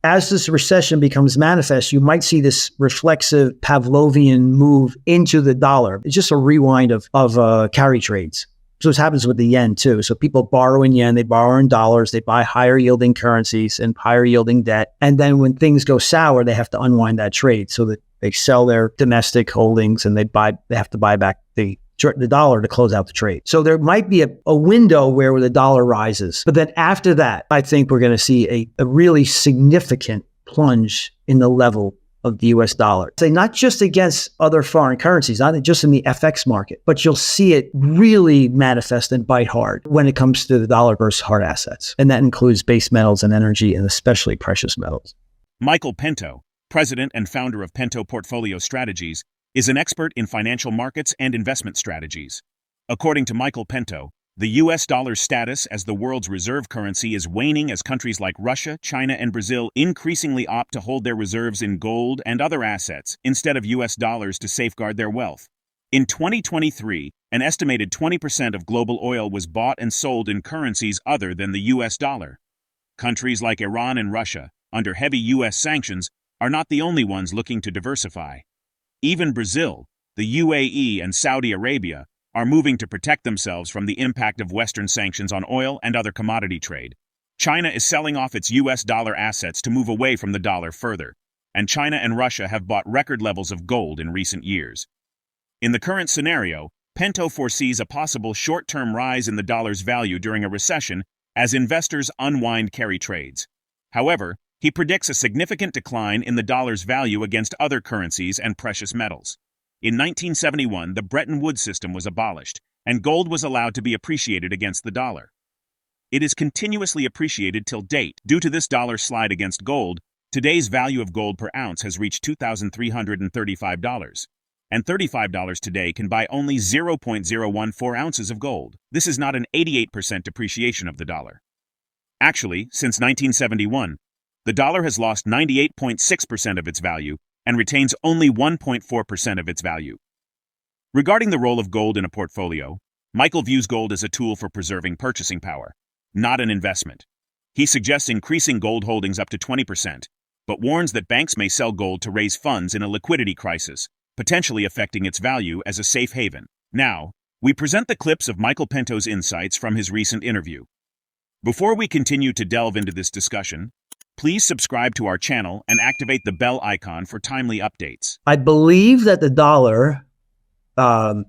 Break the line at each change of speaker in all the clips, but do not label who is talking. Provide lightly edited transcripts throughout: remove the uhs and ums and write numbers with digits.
As this recession becomes manifest, you might see this reflexive Pavlovian move into the dollar. It's just a rewind of carry trades. So this happens with the yen too. So people borrow in yen, they borrow in dollars, they buy higher yielding currencies and higher yielding debt. And then when things go sour, they have to unwind that trade so that they sell their domestic holdings and they have to buy back the dollar to close out the trade. So there might be a window where the dollar rises. But then after that, I think we're going to see a really significant plunge in the level of the US dollar. Say not just against other foreign currencies, not just in the FX market, but you'll see it really manifest and bite hard when it comes to the dollar versus hard assets. And that includes base metals and energy, and especially precious metals.
Michael Pento, president and founder of Pento Portfolio Strategies, is an expert in financial markets and investment strategies. According to Michael Pento, the US dollar's status as the world's reserve currency is waning as countries like Russia, China, and Brazil increasingly opt to hold their reserves in gold and other assets instead of US dollars to safeguard their wealth. In 2023, an estimated 20% of global oil was bought and sold in currencies other than the US dollar. Countries like Iran and Russia, under heavy US sanctions, are not the only ones looking to diversify. Even Brazil, the UAE, and Saudi Arabia are moving to protect themselves from the impact of Western sanctions on oil and other commodity trade. China is selling off its US dollar assets to move away from the dollar further, and China and Russia have bought record levels of gold in recent years. In the current scenario, Pento foresees a possible short-term rise in the dollar's value during a recession as investors unwind carry trades. However, he predicts a significant decline in the dollar's value against other currencies and precious metals. In 1971, the Bretton Woods system was abolished, and gold was allowed to be appreciated against the dollar. It is continuously appreciated till date. Due to this dollar slide against gold, today's value of gold per ounce has reached $2,335, and $35 today can buy only 0.014 ounces of gold. This is not an 88% depreciation of the dollar. Actually, since 1971, the dollar has lost 98.6% of its value and retains only 1.4% of its value. Regarding the role of gold in a portfolio, Michael views gold as a tool for preserving purchasing power, not an investment. He suggests increasing gold holdings up to 20%, but warns that banks may sell gold to raise funds in a liquidity crisis, potentially affecting its value as a safe haven. Now, we present the clips of Michael Pento's insights from his recent interview. Before we continue to delve into this discussion, please subscribe to our channel and activate the bell icon for timely updates.
I believe that the dollar, well,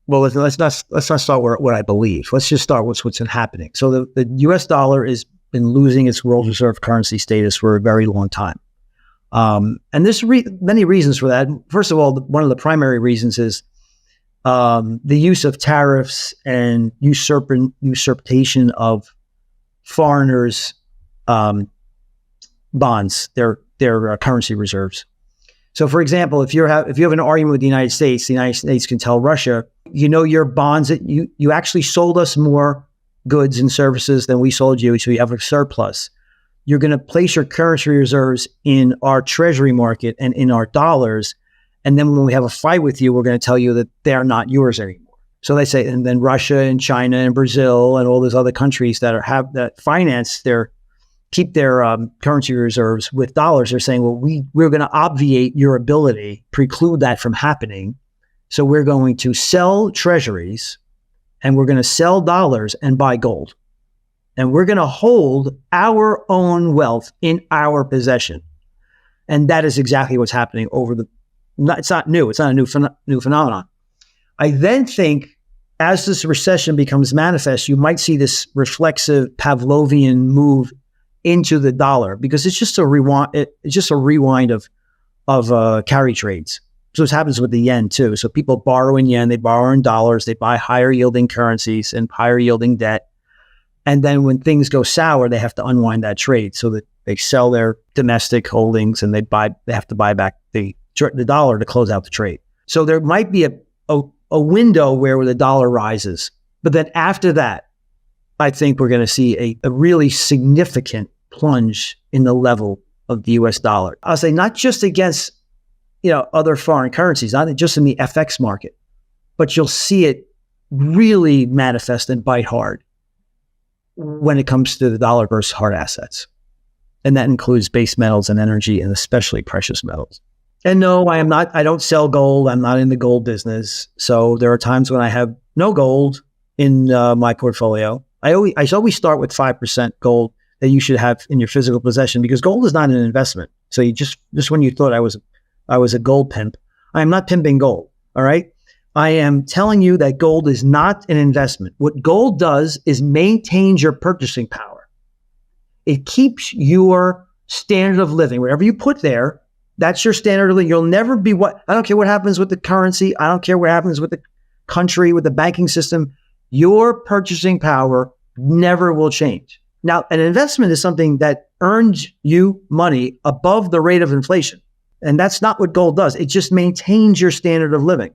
let's not start what I believe. Let's just start with what's been happening. So the US dollar has been losing its world reserve currency status for a very long time. And there's many reasons for that. First of all, one of the primary reasons is the use of tariffs and usurpation of foreigners' bonds, their currency reserves. So, for example, if you have an argument with the United States can tell Russia, your bonds that you actually sold us more goods and services than we sold you, so you have a surplus. You're going to place your currency reserves in our treasury market and in our dollars, and then when we have a fight with you, we're going to tell you that they are not yours anymore. So they say, and then Russia and China and Brazil and all those other countries that keep their currency reserves with dollars, they're saying, well, we're going to obviate your ability, preclude that from happening. So we're going to sell treasuries and we're going to sell dollars and buy gold. And we're going to hold our own wealth in our possession. And that is exactly what's happening it's not new. It's not a new phenomenon. I then think as this recession becomes manifest, you might see this reflexive Pavlovian move into the dollar because it's just a rewind. It's just a rewind of carry trades. So this happens with the yen too. So people borrow in yen, they borrow in dollars, they buy higher yielding currencies and higher yielding debt. And then when things go sour, they have to unwind that trade so that they sell their domestic holdings and they have to buy back the dollar to close out the trade. So there might be a window where the dollar rises. But then after that, I think we're going to see a really significant plunge in the level of the US dollar. I'll say not just against other foreign currencies, not just in the FX market, but you'll see it really manifest and bite hard when it comes to the dollar versus hard assets. And that includes base metals and energy, and especially precious metals. And no, I don't sell gold. I'm not in the gold business. So there are times when I have no gold in my portfolio. I always start with 5% gold that you should have in your physical possession, because gold is not an investment. So you just when you thought I was a gold pimp, I am not pimping gold. All right. I am telling you that gold is not an investment. What gold does is maintains your purchasing power. It keeps your standard of living. Whatever you put there, that's your standard of living. You'll never be I don't care what happens with the currency. I don't care what happens with the country, with the banking system. Your purchasing power never will change. Now, an investment is something that earns you money above the rate of inflation. And that's not what gold does. It just maintains your standard of living.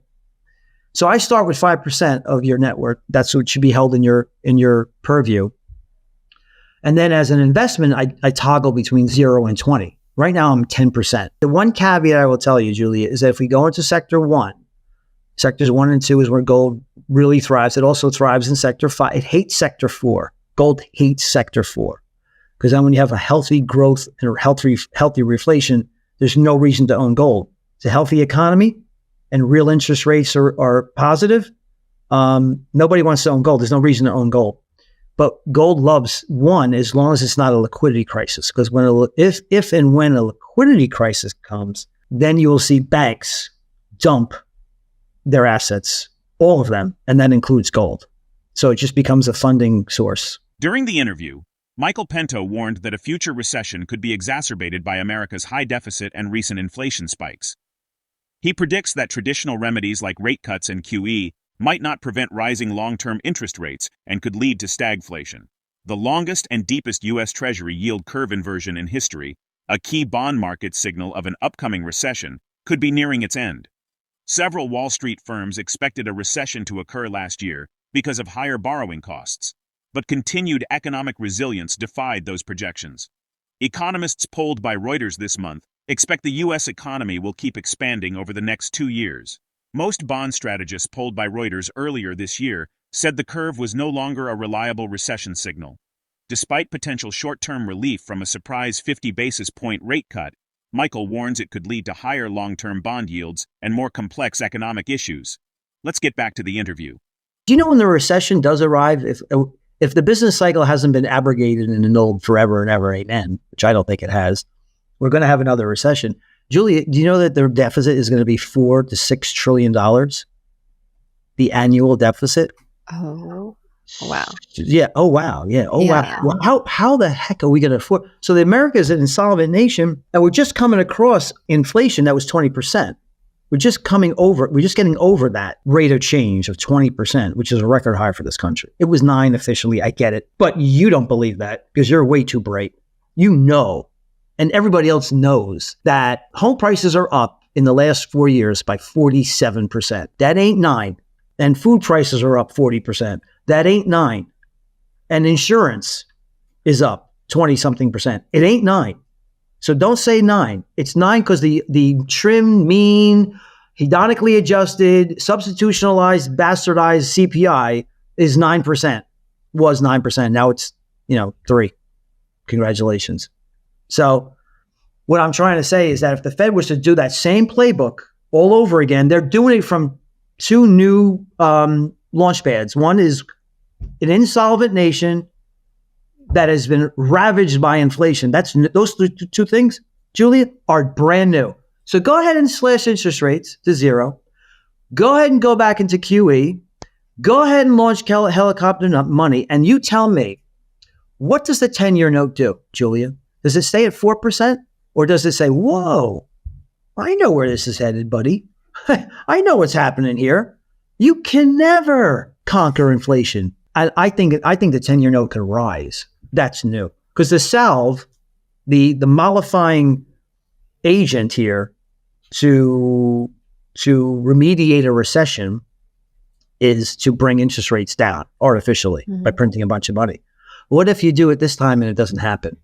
So I start with 5% of your net worth. That's what should be held in your purview. And then as an investment, I toggle between 0 and 20. Right now, I'm 10%. The one caveat I will tell you, Julia, is that if we go into sectors 1 and 2 is where gold really thrives. It also thrives in sector 5. It hates sector 4. Gold hates sector 4. Because then when you have a healthy growth and healthy reflation, there's no reason to own gold. It's a healthy economy and real interest rates are positive. Nobody wants to own gold. There's no reason to own gold. But gold loves 1 as long as it's not a liquidity crisis. Because if and when a liquidity crisis comes, then you will see banks dump their assets, all of them, and that includes gold. So it just becomes a funding source.
During the interview, Michael Pento warned that a future recession could be exacerbated by America's high deficit and recent inflation spikes. He predicts that traditional remedies like rate cuts and QE might not prevent rising long-term interest rates and could lead to stagflation. The longest and deepest U.S. Treasury yield curve inversion in history, a key bond market signal of an upcoming recession, could be nearing its end. Several Wall Street firms expected a recession to occur last year because of higher borrowing costs, but continued economic resilience defied those projections. Economists polled by Reuters this month expect the U.S. economy will keep expanding over the next 2 years. Most bond strategists polled by Reuters earlier this year said the curve was no longer a reliable recession signal. Despite potential short-term relief from a surprise 50 basis point rate cut, Michael warns it could lead to higher long-term bond yields and more complex economic issues. Let's get back to the interview.
Do you know when the recession does arrive, if the business cycle hasn't been abrogated and annulled forever and ever, amen, which I don't think it has, we're going to have another recession. Julia, do you know that the deficit is going to be $4 to $6 trillion? The annual deficit?
Oh, wow.
Yeah. Oh, wow. Yeah. Oh,
Yeah.
wow. Well, how the heck are we going to afford? So America is an insolvent nation, and we're just coming across inflation that was 20%. We're just getting over that rate of change of 20%, which is a record high for this country. It was 9 officially. I get it. But you don't believe that because you're way too bright. You know, and everybody else knows that home prices are up in the last 4 years by 47%. That ain't 9. And food prices are up 40%. That ain't 9. And insurance is up 20-something%. It ain't 9. So don't say 9. It's 9 because the trim, mean, hedonically adjusted, substitutionalized, bastardized CPI is 9%. Was 9%. Now it's, 3. Congratulations. So what I'm trying to say is that if the Fed was to do that same playbook all over again, they're doing it from 2 new launch pads. One is an insolvent nation that has been ravaged by inflation. Those two things, Julia, are brand new. So go ahead and slash interest rates to 0. Go ahead and go back into QE. Go ahead and launch helicopter money. And you tell me, what does the 10-year note do, Julia? Does it stay at 4%? Or does it say, whoa, I know where this is headed, buddy. I know what's happening here. You can never conquer inflation. I think the 10-year note can rise. That's new. Because the salve, the mollifying agent here to remediate a recession is to bring interest rates down artificially by printing a bunch of money. What if you do it this time and it doesn't happen?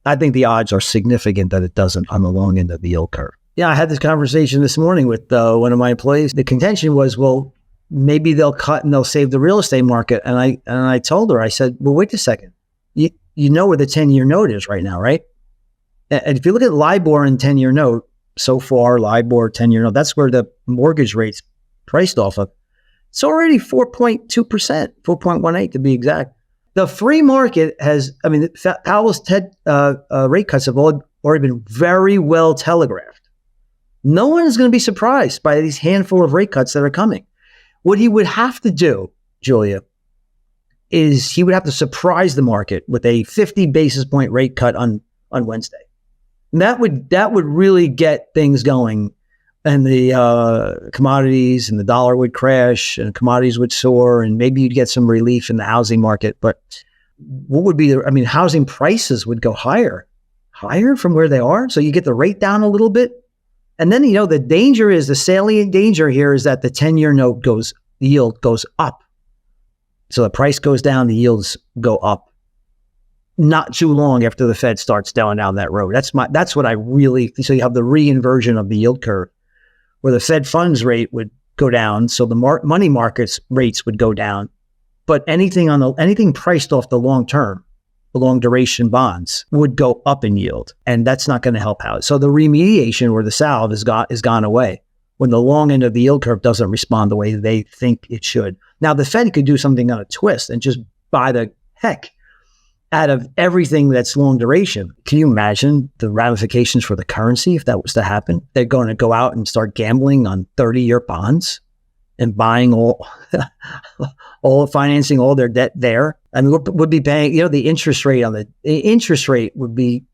I think the odds are significant that it doesn't on the long end of the yield curve. Yeah, I had this conversation this morning with one of my employees. The contention was, well, maybe they'll cut and they'll save the real estate market. And I told her, I said, well, wait a second. You know where the 10-year note is right now, right? And if you look at LIBOR and 10-year note, so far, LIBOR 10-year note, that's where the mortgage rate's priced off of. It's already 4.2%, 4.18 to be exact. The free market has, Powell's rate cuts have already been very well telegraphed. No one is going to be surprised by these handful of rate cuts that are coming. What he would have to do, Julia, is he would have to surprise the market with a 50 basis point rate cut on Wednesday. And that would really get things going, and the commodities and the dollar would crash and commodities would soar, and maybe you'd get some relief in the housing market. But what would be housing prices would go higher from where they are. So you get the rate down a little bit. And then, the salient danger here is that the 10-year note the yield goes up. So the price goes down, the yields go up. Not too long after the Fed starts down that road. That's what I really, so you have the re-inversion of the yield curve where the Fed funds rate would go down. So the money markets rates would go down, but anything priced off the long term, the long duration bonds would go up in yield, and that's not going to help out. So the remediation or the salve is gone away when the long end of the yield curve doesn't respond the way they think it should. Now the Fed could do something on a twist and just buy the heck out of everything that's long duration. Can you imagine the ramifications for the currency if that was to happen? They're going to go out and start gambling on 30-year bonds and buying all financing all their debt there. Would be paying, the interest rate would be,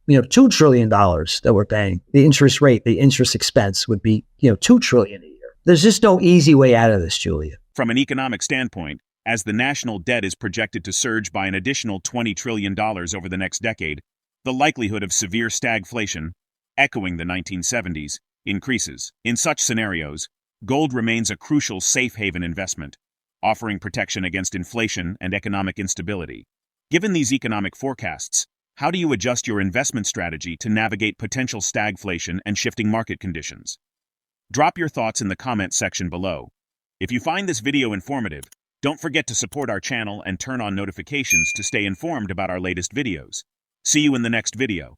$2 trillion that we're paying. The interest expense would be, $2 trillion a year. There's just no easy way out of this, Julia.
From an economic standpoint, as the national debt is projected to surge by an additional $20 trillion over the next decade, the likelihood of severe stagflation, echoing the 1970s, increases. In such scenarios, gold remains a crucial safe haven investment, offering protection against inflation and economic instability. Given these economic forecasts, how do you adjust your investment strategy to navigate potential stagflation and shifting market conditions? Drop your thoughts in the comments section below. If you find this video informative, don't forget to support our channel and turn on notifications to stay informed about our latest videos. See you in the next video.